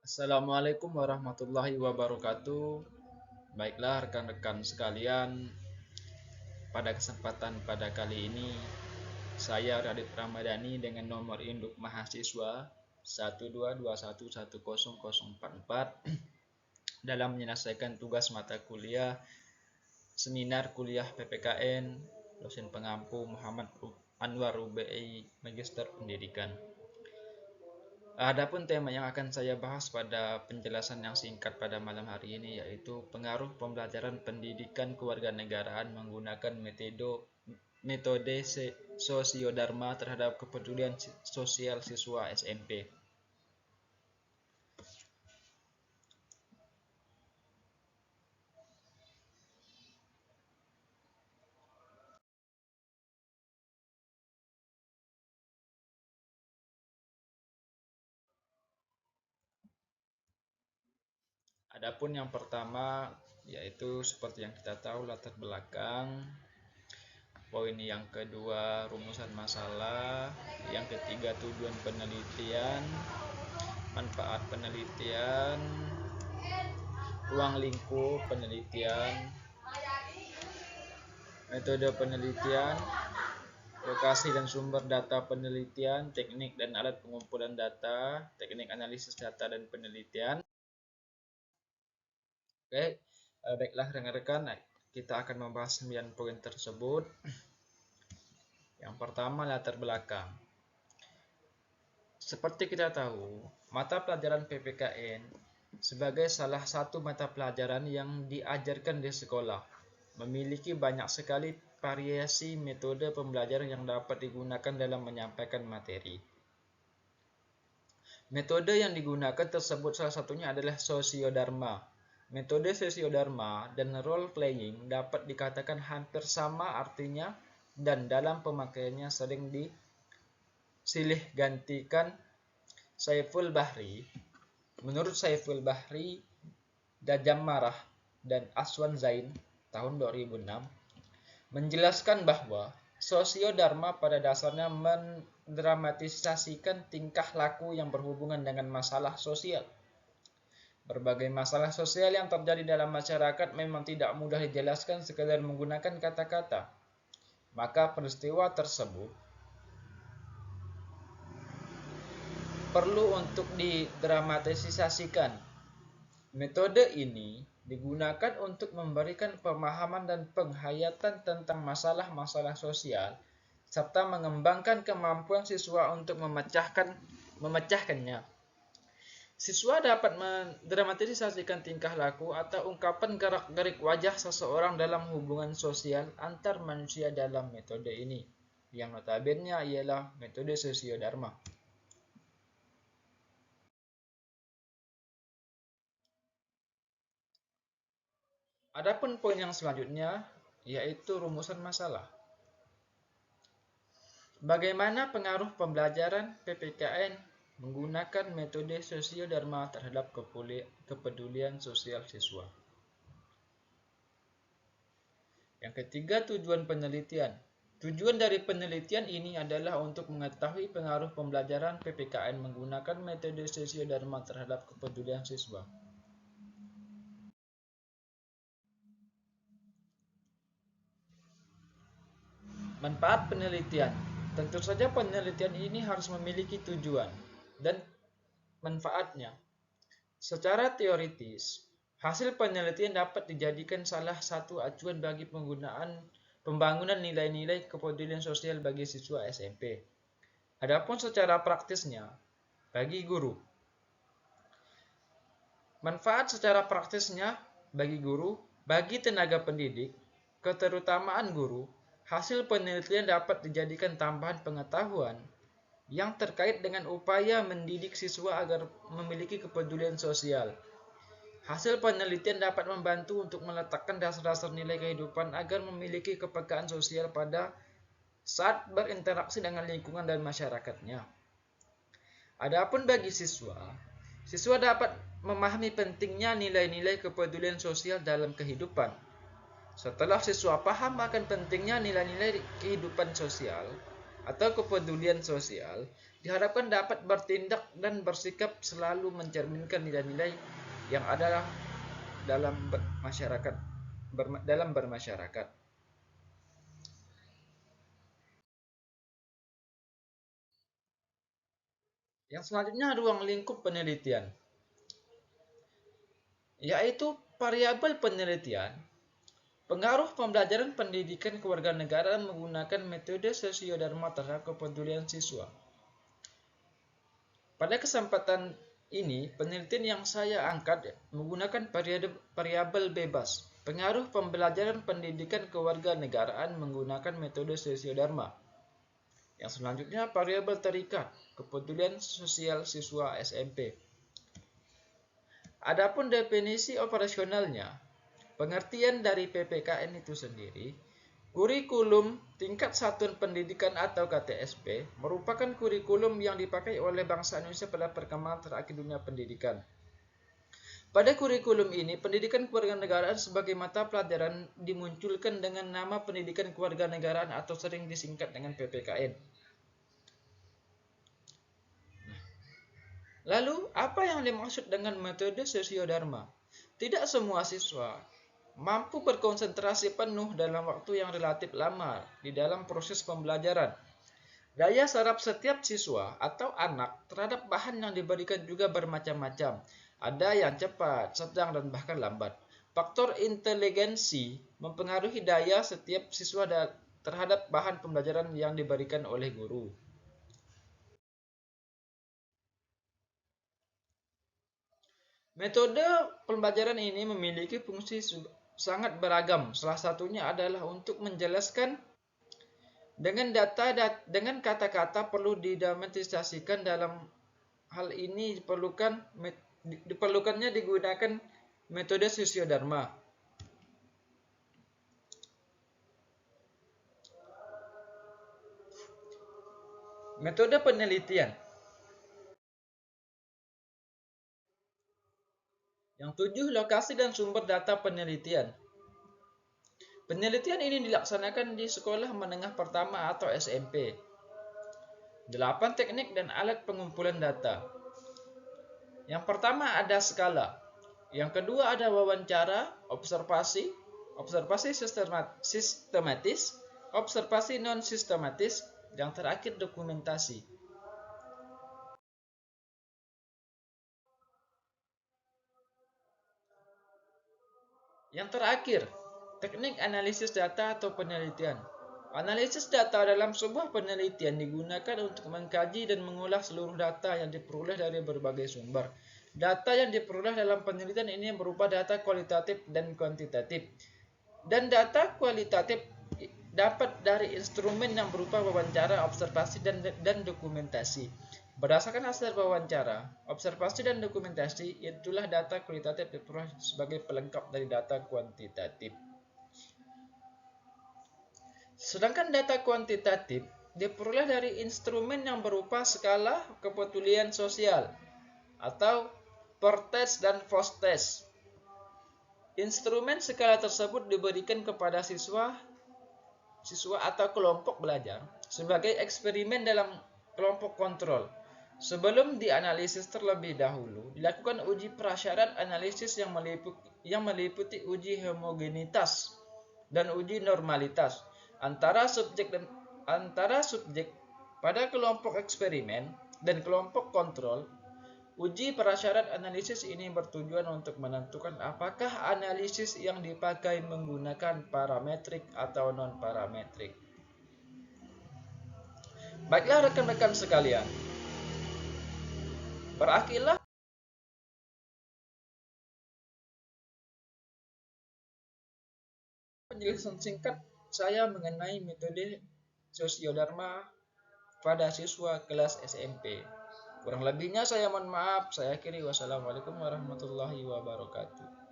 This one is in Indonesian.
Assalamualaikum warahmatullahi wabarakatuh. Baiklah rekan-rekan sekalian, pada kesempatan pada kali ini saya Radit Ramadhani dengan nomor induk mahasiswa 122110044 dalam menyelesaikan tugas mata kuliah seminar kuliah PPKN dosen pengampu Muhammad Anwar UBI Magister Pendidikan. Adapun tema yang akan saya bahas pada penjelasan yang singkat pada malam hari ini yaitu pengaruh pembelajaran pendidikan kewarganegaraan menggunakan metode sosiodharma terhadap kepedulian sosial siswa SMP. Adapun yang pertama yaitu seperti yang kita tahu latar belakang, poin yang kedua rumusan masalah, yang ketiga tujuan penelitian, manfaat penelitian, ruang lingkup penelitian, metode penelitian, lokasi dan sumber data penelitian, teknik dan alat pengumpulan data, teknik analisis data dan penelitian. Oke, baiklah rekan-rekan, kita akan membahas 9 poin tersebut. Yang pertama, latar belakang. Seperti kita tahu, mata pelajaran PPKN sebagai salah satu mata pelajaran yang diajarkan di sekolah memiliki banyak sekali variasi metode pembelajaran yang dapat digunakan dalam menyampaikan materi. Metode yang digunakan tersebut salah satunya adalah sosiodharma. Metode sosiodharma dan role playing dapat dikatakan hampir sama artinya dan dalam pemakaiannya sering disilih gantikan Saiful Bahri. Menurut Saiful Bahri, Dajjal Marah dan Aswan Zain tahun 2006 menjelaskan bahwa sosiodharma pada dasarnya mendramatisasikan tingkah laku yang berhubungan dengan masalah sosial. Berbagai masalah sosial yang terjadi dalam masyarakat memang tidak mudah dijelaskan sekadar menggunakan kata-kata. Maka peristiwa tersebut perlu untuk didramatisasikan. Metode ini digunakan untuk memberikan pemahaman dan penghayatan tentang masalah-masalah sosial serta mengembangkan kemampuan siswa untuk memecahkannya. Siswa dapat mendramatisasikan tingkah laku atau ungkapan gerak-gerik wajah seseorang dalam hubungan sosial antar manusia dalam metode ini, yang notabene ialah metode sosiodharma. Adapun poin yang selanjutnya yaitu rumusan masalah. Bagaimana pengaruh pembelajaran PPKN menggunakan metode sosiodharma terhadap kepedulian sosial siswa? Yang ketiga, tujuan penelitian. Tujuan dari penelitian ini adalah untuk mengetahui pengaruh pembelajaran PPKN menggunakan metode sosiodharma terhadap kepedulian siswa. Manfaat penelitian. Tentu saja penelitian ini harus memiliki tujuan dan manfaatnya. Secara teoritis, hasil penelitian dapat dijadikan salah satu acuan bagi pembangunan nilai-nilai kepedulian sosial bagi siswa SMP. Adapun secara praktisnya, bagi guru. Manfaat secara praktisnya bagi guru, bagi tenaga pendidik, keterutamaan guru, hasil penelitian dapat dijadikan tambahan pengetahuan yang terkait dengan upaya mendidik siswa agar memiliki kepedulian sosial. Hasil penelitian dapat membantu untuk meletakkan dasar-dasar nilai kehidupan agar memiliki kepekaan sosial pada saat berinteraksi dengan lingkungan dan masyarakatnya. Adapun bagi siswa, siswa dapat memahami pentingnya nilai-nilai kepedulian sosial dalam kehidupan. Setelah siswa paham akan pentingnya nilai-nilai kehidupan sosial, atau kepedulian sosial diharapkan dapat bertindak dan bersikap selalu mencerminkan nilai-nilai yang ada dalam bermasyarakat. Yang selanjutnya ruang lingkup penelitian, yaitu variabel penelitian. Pengaruh pembelajaran pendidikan kewarganegaraan menggunakan metode sosiodharma terhadap kepedulian siswa. Pada kesempatan ini, penelitian yang saya angkat menggunakan variabel bebas. Pengaruh pembelajaran pendidikan kewarganegaraan menggunakan metode sosiodharma. Yang selanjutnya variabel terikat, kepedulian sosial siswa SMP. Adapun definisi operasionalnya, pengertian dari PPKN itu sendiri, kurikulum tingkat satuan pendidikan atau KTSP merupakan kurikulum yang dipakai oleh bangsa Indonesia pada perkembangan terakhir dunia pendidikan. Pada kurikulum ini, pendidikan kewarganegaraan sebagai mata pelajaran dimunculkan dengan nama pendidikan kewarganegaraan atau sering disingkat dengan PPKN. Lalu, apa yang dimaksud dengan metode sosiodharma? Tidak semua siswa mampu berkonsentrasi penuh dalam waktu yang relatif lama di dalam proses pembelajaran. Daya serap setiap siswa atau anak terhadap bahan yang diberikan juga bermacam-macam. Ada yang cepat, sedang, dan bahkan lambat. Faktor inteligensi mempengaruhi daya setiap siswa terhadap bahan pembelajaran yang diberikan oleh guru. Metode pembelajaran ini memiliki fungsi sangat beragam. Salah satunya adalah untuk menjelaskan dengan kata-kata perlu didramatisasikan. Dalam hal ini diperlukannya digunakan metode sosiodharma. Metode penelitian. Yang 7, lokasi dan sumber data penelitian. Penelitian ini dilaksanakan di sekolah menengah pertama atau SMP. 8 teknik dan alat pengumpulan data. Yang pertama ada skala. Yang kedua ada wawancara, observasi sistematis, observasi non-sistematis, yang terakhir dokumentasi. Yang terakhir, teknik analisis data atau penelitian. Analisis data dalam sebuah penelitian digunakan untuk mengkaji dan mengolah seluruh data yang diperoleh dari berbagai sumber. Data yang diperoleh dalam penelitian ini berupa data kualitatif dan kuantitatif. Dan data kualitatif dapat dari instrumen yang berupa wawancara, observasi, dan dokumentasi. Berdasarkan hasil wawancara, observasi, dan dokumentasi, itulah data kualitatif diperoleh sebagai pelengkap dari data kuantitatif. Sedangkan data kuantitatif diperoleh dari instrumen yang berupa skala kepedulian sosial atau per-test dan post-test. Instrumen skala tersebut diberikan kepada siswa atau kelompok belajar sebagai eksperimen dalam kelompok kontrol. Sebelum dianalisis terlebih dahulu, dilakukan uji prasyarat analisis yang meliputi uji homogenitas dan uji normalitas antara subjek pada kelompok eksperimen dan kelompok kontrol. Uji prasyarat analisis ini bertujuan untuk menentukan apakah analisis yang dipakai menggunakan parametrik atau non-parametrik. Baiklah rekan-rekan sekalian, berakhirlah penjelasan singkat saya mengenai metode sosiodharma pada siswa kelas SMP. Kurang lebihnya saya mohon maaf. Saya akhiri. Wassalamualaikum warahmatullahi wabarakatuh.